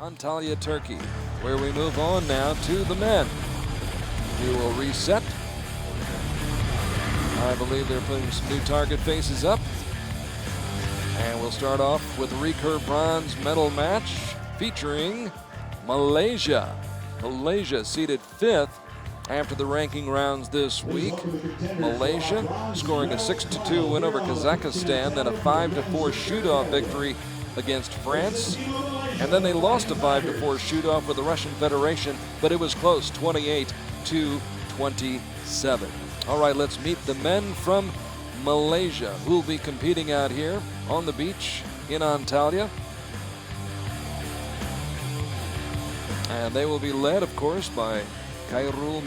Antalya, Turkey, where we move on now to the men. We will reset. I believe they're putting some new target faces up. And we'll start off with the Recurve bronze medal match featuring Malaysia. Malaysia seated 5th after the ranking rounds this week. Malaysia scoring a 6-2 win over Kazakhstan, then a 5-4 shoot-off victory against France. And then they lost a 5-4 shoot-off with the Russian Federation, but it was close, 28-27. All right, let's meet the men from Malaysia who will be competing out here on the beach in Antalya. And they will be led, of course, by Khairul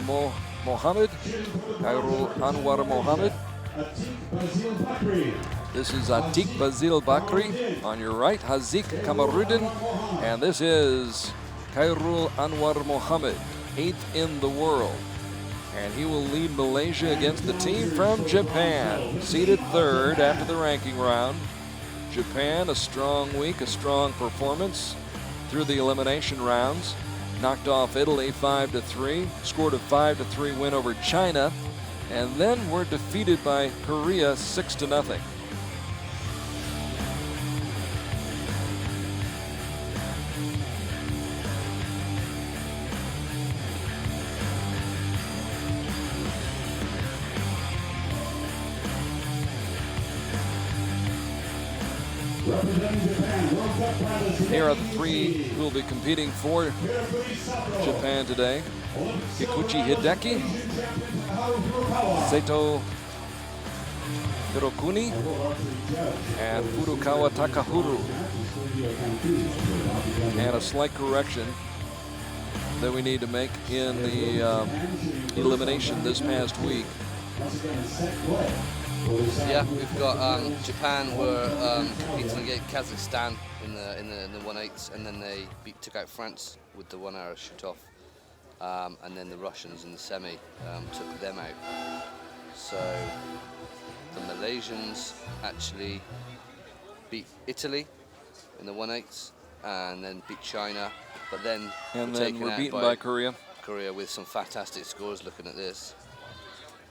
MOHAMAD, Khairul Anwar MOHAMAD. This is Atiq Bazil BAKRI on your right, Haziq KAMARUDDIN, and this is Khairul Anwar MOHAMAD, 8th in the world. And he will lead Malaysia against the team from Japan, seated 3rd after the ranking round. Japan, a strong week, a strong performance through the elimination rounds. Knocked off Italy 5-3, scored a 5-3 win over China, and then were defeated by Korea 6-0. Here are the 3 who will be competing for Japan today. KIKUCHI Hideki, SATO Hirokuni, and FURUKAWA Takaharu. And a slight correction that we need to make in the elimination this past week. Yeah, we've got Japan were competing against Kazakhstan in the 1/8, and then they took out France with the 1 hour shoot-off, and then the Russians in the semi took them out. So the Malaysians actually beat Italy in the 1/8, and then beat China, but then were beaten by Korea. Korea with some fantastic scores. Looking at this.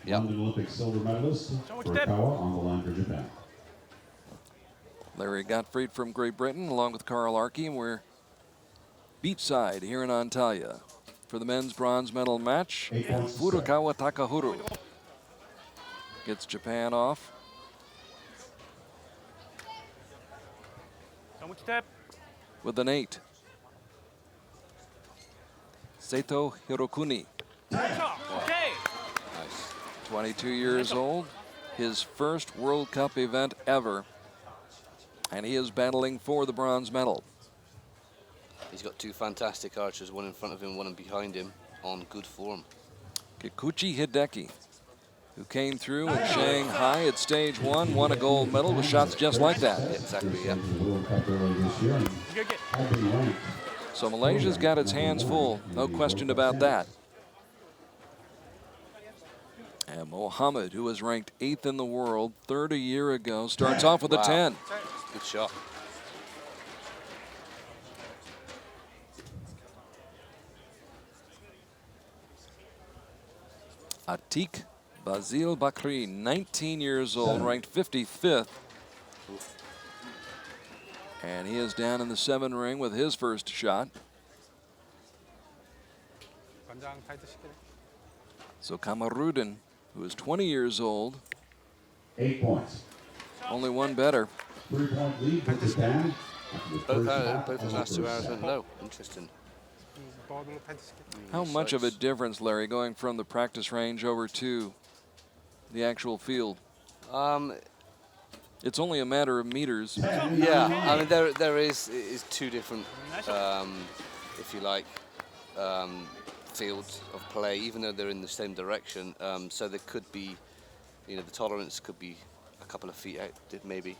London Olympic silver medalist, FURUKAWA on the line for Japan. Larry Gottfried from Great Britain, along with Carl ARKY, and we're beachside here in Antalya for the men's bronze medal match. FURUKAWA Takaharu gets Japan off. With an 8. SATO Hirokuni. Okay. 22 years old, his first World Cup event ever, and he is battling for the bronze medal. He's got 2 fantastic archers, one in front of him, one behind him, on good form. KIKUCHI Hideki, who came through in Shanghai at stage 1, won a gold medal with shots just like that. Exactly, yeah. So Malaysia's got its hands full, no question about that. And MOHAMAD, who was ranked 8th in the world 3rd a year ago, starts off with a 10. Good shot. Atiq Bazil BAKRI, 19 years old, ranked 55th. And he is down in the 7 ring with his first shot. So KAMARUDDIN, who is 20 years old. 8 points. Only one better. 3-point lead for Japan. Both the last 2 hours went low. Interesting. How much of a difference, Larry, going from the practice range over to the actual field? It's only a matter of meters. Yeah, I mean there is 2 different, if you like, fields of play, even though they're in the same direction. So there could be, the tolerance could be a couple of feet out, maybe.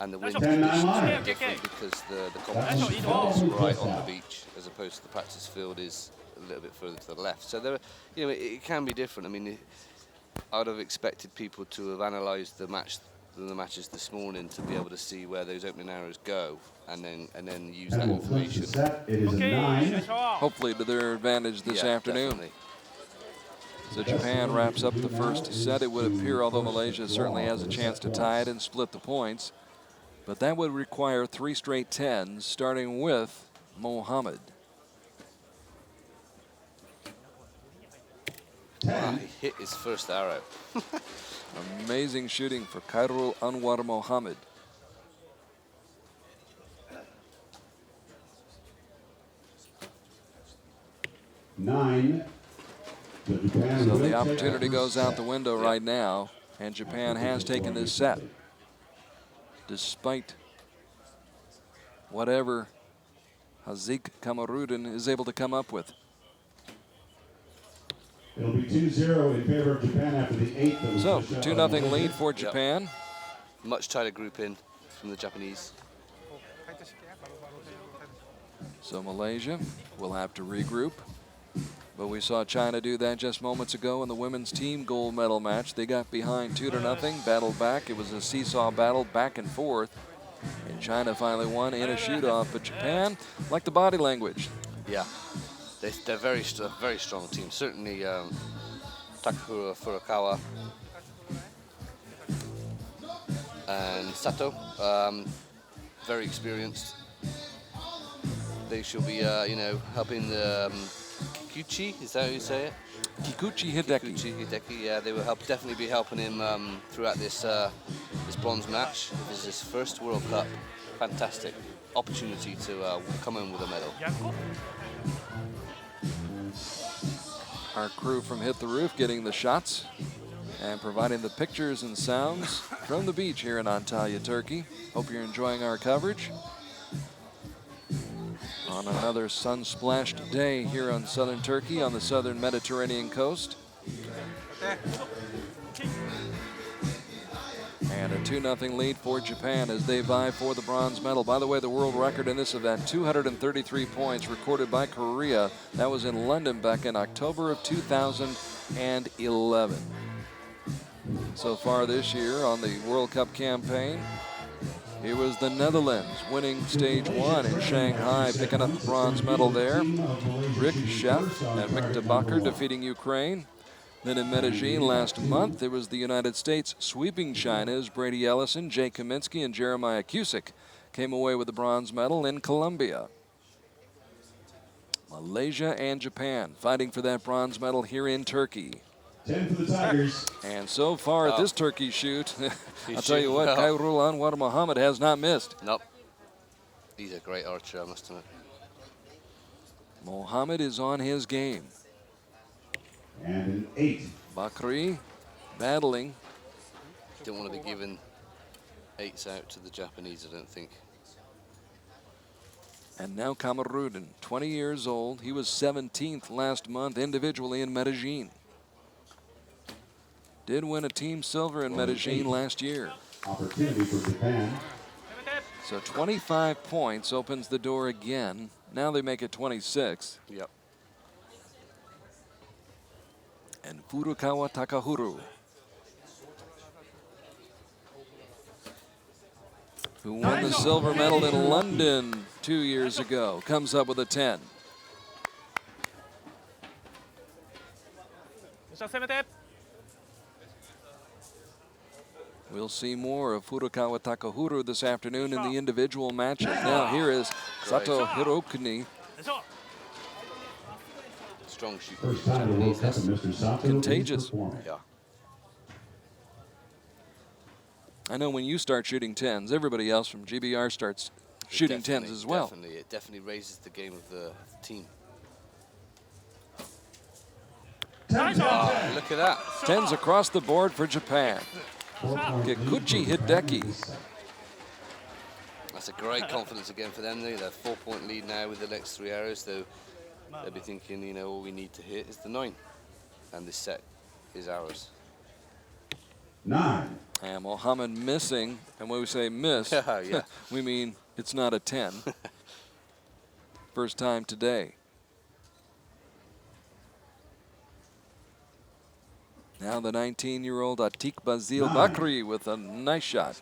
And the wind conditions are different because the competition field is right on the beach, as opposed to the practice field is a little bit further to the left. So there, it can be different. I mean, I would have expected people to have analysed the matches this morning to be able to see where those opening arrows go, and then use And that we'll clinch the information. set. It is a 9. Hopefully to their advantage this afternoon. Definitely. So Japan wraps up the first set. It would appear, although Malaysia certainly has a chance to tie it and split the points, but that would require 3 straight 10s, starting with Mohamad. Wow, he hit his first arrow. Amazing shooting for Khairul Anwar Mohamad. Nine. So the opportunity goes out the window right now, and Japan has taken this set, despite whatever Haziq KAMARUDDIN is able to come up with. It'll be 2-0 in favor of Japan after the 8th. So 2-0 lead for Japan. Much tighter grouping from the Japanese. So Malaysia will have to regroup. But we saw China do that just moments ago in the women's team gold medal match. They got behind 2-0, battled back. It was a seesaw battle back and forth. And China finally won in a shoot-off. But Japan, like the body language. Yeah, they're very strong team. Certainly Takaharu, FURUKAWA, and SATO, very experienced. They should be, helping the KIKUCHI, is that how you say it? KIKUCHI Hideki. KIKUCHI Hideki, yeah, they will definitely be helping him throughout this this bronze match. This is his first World Cup. Fantastic opportunity to come in with a medal. Our crew from Hit the Roof getting the shots and providing the pictures and sounds from the beach here in Antalya, Turkey. Hope you're enjoying our coverage on another sun-splashed day here on southern Turkey on the southern Mediterranean coast. And a 2-0 lead for Japan as they vie for the bronze medal. By the way, the world record in this event, 233 points recorded by Korea. That was in London back in October of 2011. So far this year on the World Cup campaign, it was the Netherlands winning stage 1 in Shanghai, picking up the bronze medal there. Rick Chef and Mikta Bakr defeating Ukraine. Then in Medellin last month, it was the United States sweeping China as Brady Ellison, Jay Kaminsky, and Jeremiah Cusick came away with the bronze medal in Colombia. Malaysia and Japan fighting for that bronze medal here in Turkey. 10 for the Tigers. And so far at this turkey shoot, I'll tell you what, Khairul Anwar Mohamad has not missed. Nope. He's a great archer, I must admit. Mohamad is on his game. And an 8. BAKRI battling. Don't want to be giving 8s out to the Japanese, I don't think. And now KAMARUDDIN, 20 years old. He was 17th last month individually in Medellin. Did win a team silver in Medellin last year. Opportunity for Japan. So 25 points opens the door again. Now they make it 26. Yep. And Furukawa Takaharu, who won the silver medal in London 2 years ago, comes up with a 10. We'll see more of Furukawa Takaharu this afternoon in the individual matches. Now here is Sato Hirokuni. Strong shooter. First time in the World Cup, and Mr. Sato Contagious. is performing. Yeah. I know when you start shooting 10s, everybody else from GBR starts shooting 10s as well. Definitely, it definitely raises the game of the team. Oh, look at that. 10s across the board for Japan. KIKUCHI Hideki. That's a great confidence again for them. They're 4-point lead now with the next 3 arrows. They'll be thinking, all we need to hit is the 9. And this set is ours. 9. And Mohamad missing. And when we say miss, Yeah. we mean it's not a 10. First time today. Now the 19-year-old Atiq Bazil BAKRI with a nice shot.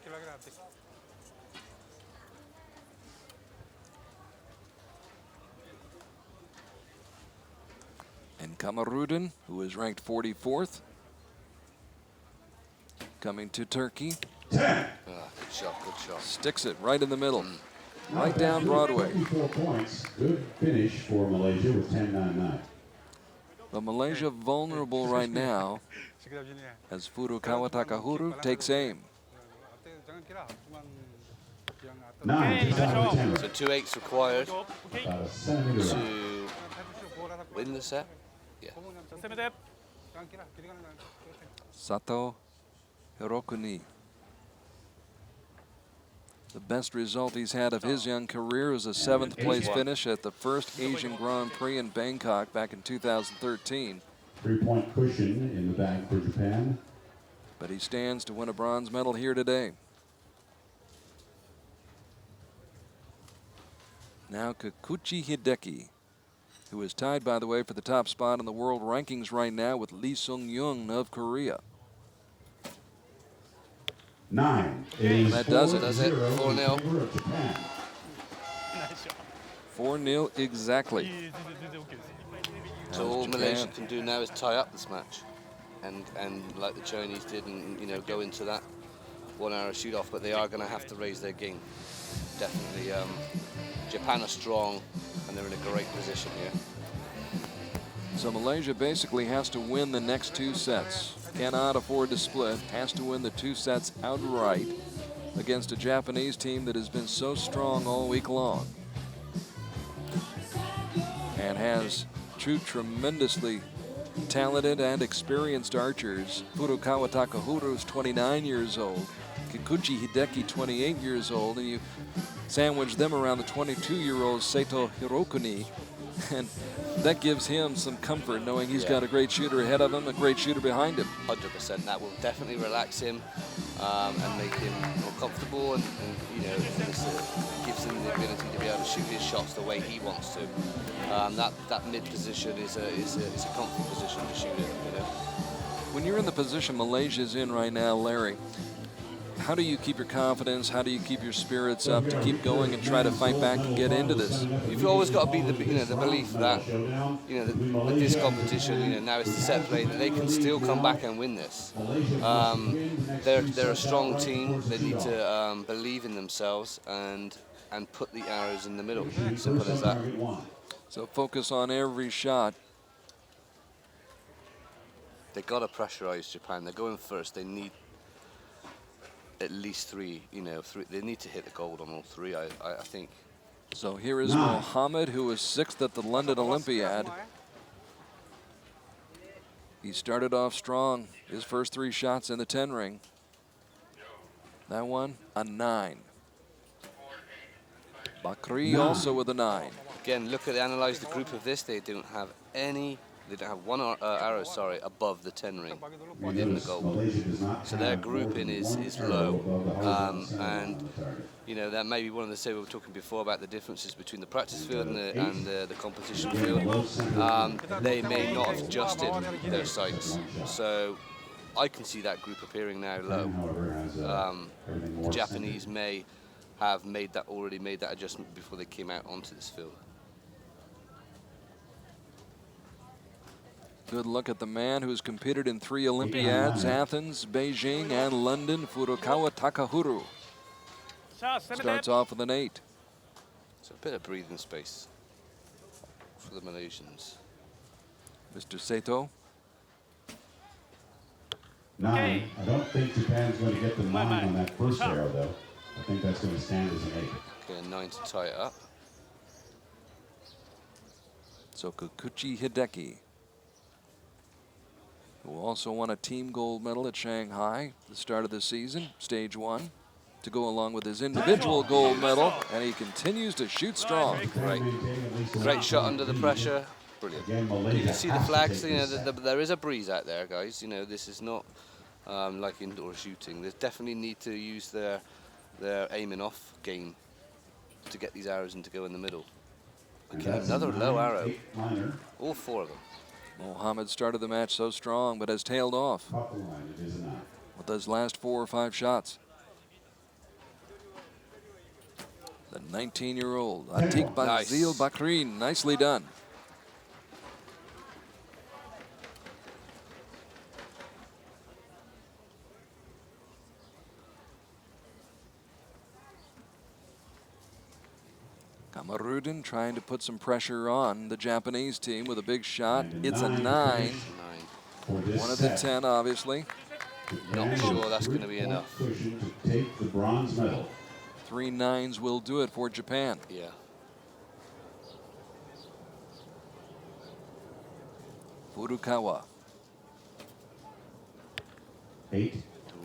KAMARUDDIN, who is ranked 44th, coming to Turkey. Good shot, good shot. Sticks it right in the middle, right down Broadway. 54 points. Good finish for Malaysia with 10-9-9. But Malaysia vulnerable right now as FURUKAWA Takaharu takes aim. 9, So 2-8s required about a centimeter to out. win the set. Yeah. SATO Hirokuni. The best result he's had of his young career is a 7th place finish at the first Asian Grand Prix in Bangkok back in 2013. 3-point cushion in the bag for Japan. But he stands to win a bronze medal here today. Now KIKUCHI Hideki, who is tied, by the way, for the top spot in the world rankings right now with Lee Sung-young of Korea. 9. That does it. 4-0. 4-0 exactly. So all Malaysia can do now is tie up this match, and like the Chinese did, and go into that 1 hour shoot off. But they are going to have to raise their game. Definitely, Japan are strong, and they're in a great position here. So Malaysia basically has to win the next 2 sets. Cannot afford to split, has to win the 2 sets outright against a Japanese team that has been so strong all week long and has two tremendously talented and experienced archers. FURUKAWA Takaharu is 29 years old, KIKUCHI Hideki 28 years old, and you sandwich them around the 22-year-old SATO Hirokuni, and that gives him some comfort knowing he's got a great shooter ahead of him, a great shooter behind him. 100%. That will definitely relax him and make him more comfortable, and gives him the ability to be able to shoot his shots the way he wants to. That mid position is a comfy position to shoot it. When you're in the position Malaysia's in right now, Larry, how do you keep your confidence? How do you keep your spirits up to keep going and try to fight back and get into this? You've always got to be the belief that with this competition, now it's the set play that they can still come back and win this. They're a strong team. They need to believe in themselves and put the arrows in the middle. Simple as that. So focus on every shot. They got to pressurize Japan. They're going first. They need at least 3, 3. They need to hit the gold on all 3, I think. So here is MOHAMAD, who was 6th at the London Olympiad. He started off strong. His first 3 shots in the 10 ring. That one, a 9. BAKRI also with a 9. Again, analyze the group of this. They don't have any. They don't have one arrow, above the 10 ring within the goal. So their grouping is low, and that may be one of the we were talking before about the differences between the practice field and the competition field. They may not have adjusted their sights, so I can see that group appearing now low. The Japanese may have already made that adjustment before they came out onto this field. Good look at the man who's competed in 3 Olympiads, Athens, Beijing, and London, FURUKAWA Takaharu. Starts off with an 8. So a bit of breathing space for the Malaysians.9. Mr. Sato. I don't think Japan's going to get the 9 on that first arrow, though. I think that's going to stand as an 8. Okay, a 9 to tie it up. So KIKUCHI Hideki, who also won a team gold medal at Shanghai at the start of the season, stage 1, to go along with his individual gold medal, and he continues to shoot strong. Great shot under the pressure. Brilliant. You can see the flags. There is a breeze out there, guys. This is not like indoor shooting. They definitely need to use their aiming off game to get these arrows in to go in the middle. Okay, another low arrow. All 4 of them. MOHAMAD started the match so strong, but has tailed off with those last 4 or 5 shots. The 19-year-old Atiq Bazil BAKRI, nicely done. KAMARUDDIN trying to put some pressure on the Japanese team with a big shot. And It's a 9. 9. For this One of the set. 10, obviously. Not sure that's going to be enough. Cushion to take the bronze medal. 3 9s will do it for Japan. Yeah. Furukawa. 8.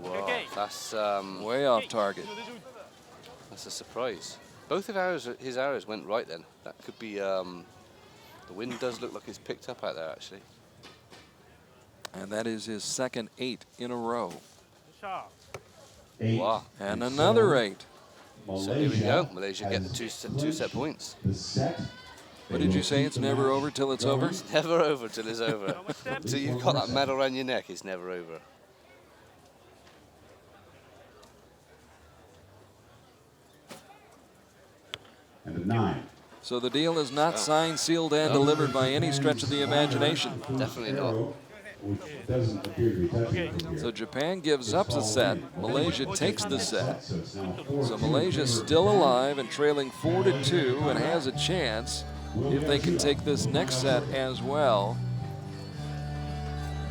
Wow, that's Way off target. that's a surprise. Both of his arrows went right then. That could be. The wind does look like it's picked up out there actually. And that is his second 8 in a row. 8. Wow. And another 8. So here we go. Malaysia get the two set points. The set. What did you say? It's never over till it's over? It's never over till it's over. Till you've got that medal around your neck, it's never over. And a 9. So the deal is not signed, sealed, and delivered by any stretch of the imagination. Definitely not. Which doesn't appear to be touching from here. So Japan gives up the set. Malaysia takes the set. So it's now 4-2. So Malaysia's still alive and trailing 4-2 and has a chance if they can take this next set as well.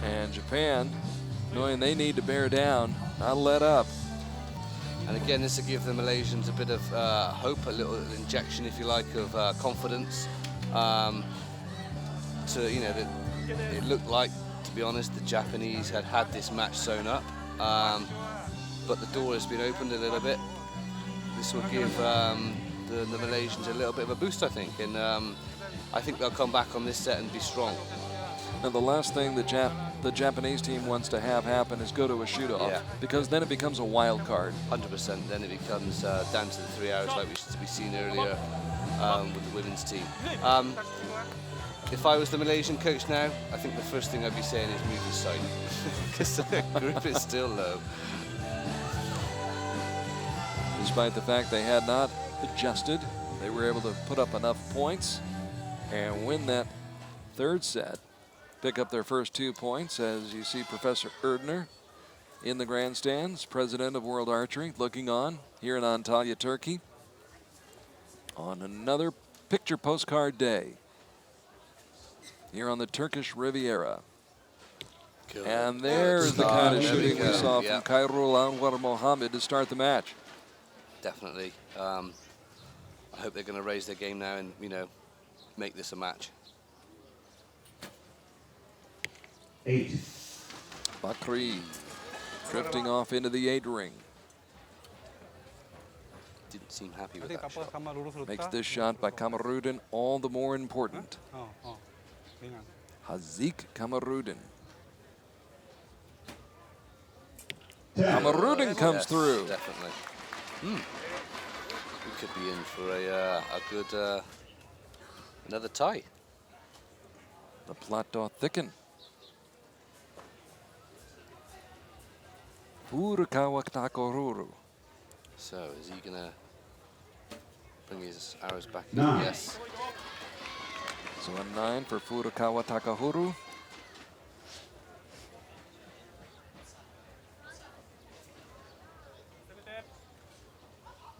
And Japan, knowing they need to bear down, not let up. And again, this will give the Malaysians a bit of hope, a little injection, if you like, of confidence. It looked like, to be honest, the Japanese had this match sewn up, but the door has been opened a little bit. This will give the Malaysians a little bit of a boost, I think, and I think they'll come back on this set and be strong. Now the last thing the Japanese team wants to have happen is go to a shoot-off, Yeah. because then it becomes a wild card. 100%. Then it becomes down to the 3 hours, like we seen earlier with the women's team. If I was the Malaysian coach now, I think the first thing I'd be saying is move aside, because the group is still low. Despite the fact they had not adjusted, they were able to put up enough points and win that third set. Pick up their first 2 points as you see Professor Erdner in the grandstands, president of World Archery, looking on here in Antalya, Turkey, on another picture postcard day here on the Turkish Riviera. Good. And there's the kind of There we shooting we go. saw Yeah. from Khairul Anwar Mohammed to start the match. Definitely. I hope they're going to raise their game now and, make this a match. 8. BAKRI drifting off into the 8 ring. Didn't seem happy with that shot. Makes this shot by KAMARUDDIN all the more important. Haziq KAMARUDDIN. KAMARUDDIN comes Yes, through. Definitely. We could be in for a good another tie. The plateau thicken. FURUKAWA Takaharu. So is he gonna bring his arrows back in? 9. Yes. So a 9 for FURUKAWA Takaharu.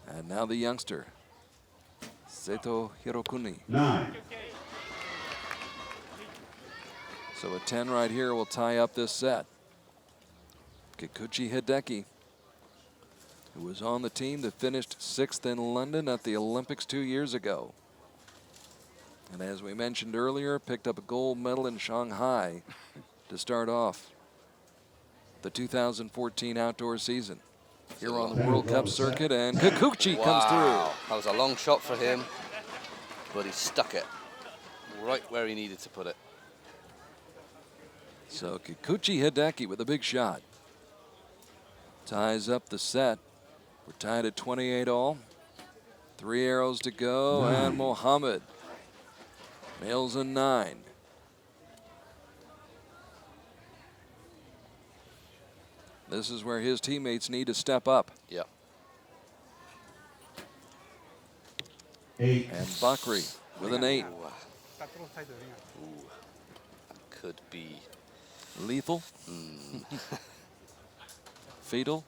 And now the youngster, SATO Hirokuni. 9. So a 10 right here will tie up this set. KIKUCHI Hideki, who was on the team that finished 6th in London at the Olympics 2 years ago. And as we mentioned earlier, picked up a gold medal in Shanghai to start off the 2014 outdoor season here on the World Cup circuit, and KIKUCHI comes Wow. That was a long shot for him, but he stuck it right where he needed to put it. So KIKUCHI Hideki with a big shot. Ties up the set. We're tied at 28 all. 3 arrows to go, and Mohammed nails a 9. This is where his teammates need to step up. Yeah. 8. And BAKRI with an 8. Ooh, that could be Lethal. Fatal.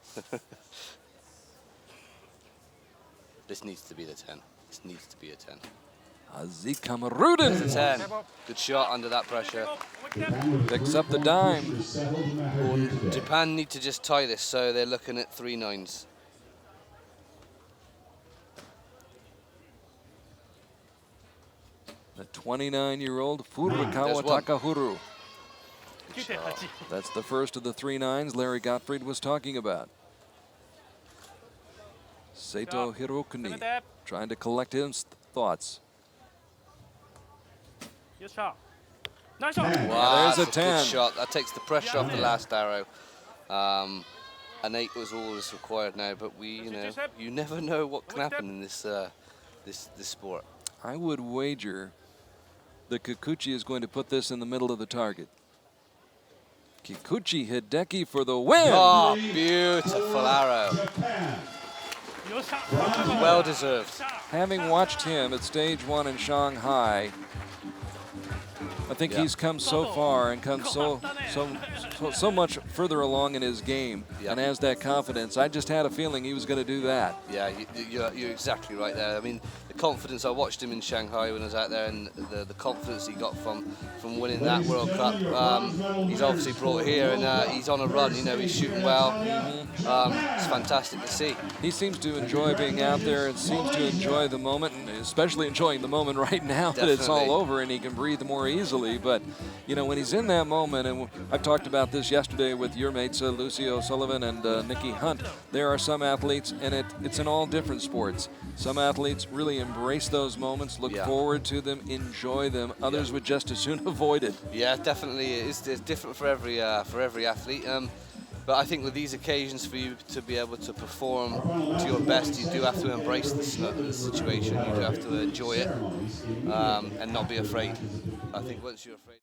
This needs to be the 10. This needs to be a 10. Haziq KAMARUDDIN. It's a 10. Good shot under that pressure. Picks up the dime. Japan need to just tie this, so they're looking at 3 9s. The 29-year-old Furukawa Takaharu. That's the first of the 3 9s Larry Gottfried was talking about. SATO Hirokuni trying to collect his thoughts. Wow, there's a 10. Good shot. That takes the pressure off the last arrow. An 8 was all that's required now, but you never know what can happen in this this sport. I would wager the KIKUCHI is going to put this in the middle of the target. KIKUCHI Hideki for the win. Oh, beautiful arrow. Well deserved. Having watched him at stage 1 in Shanghai, I think he's come so far and come so much further along in his game and has that confidence. I just had a feeling he was going to do that. Yeah, you're exactly right there. I mean, the confidence, I watched him in Shanghai when I was out there, and the confidence he got from winning that World Cup, he's obviously brought here, and he's on a run. He's shooting well. It's fantastic to see. He seems to enjoy being out there and seems to enjoy the moment, and especially enjoying the moment right now that it's all over and he can breathe more easily. But, when he's in that moment, and I've talked about this yesterday with your mates, Lucy O'Sullivan and Nikki Hunt, there are some athletes, and it's in all different sports. Some athletes really embrace those moments, look forward to them, enjoy them. Others would just as soon avoid it. Yeah, definitely. It's different for every athlete. But I think with these occasions, for you to be able to perform to your best, you do have to embrace the situation. You do have to enjoy it and not be afraid. I think once you're afraid...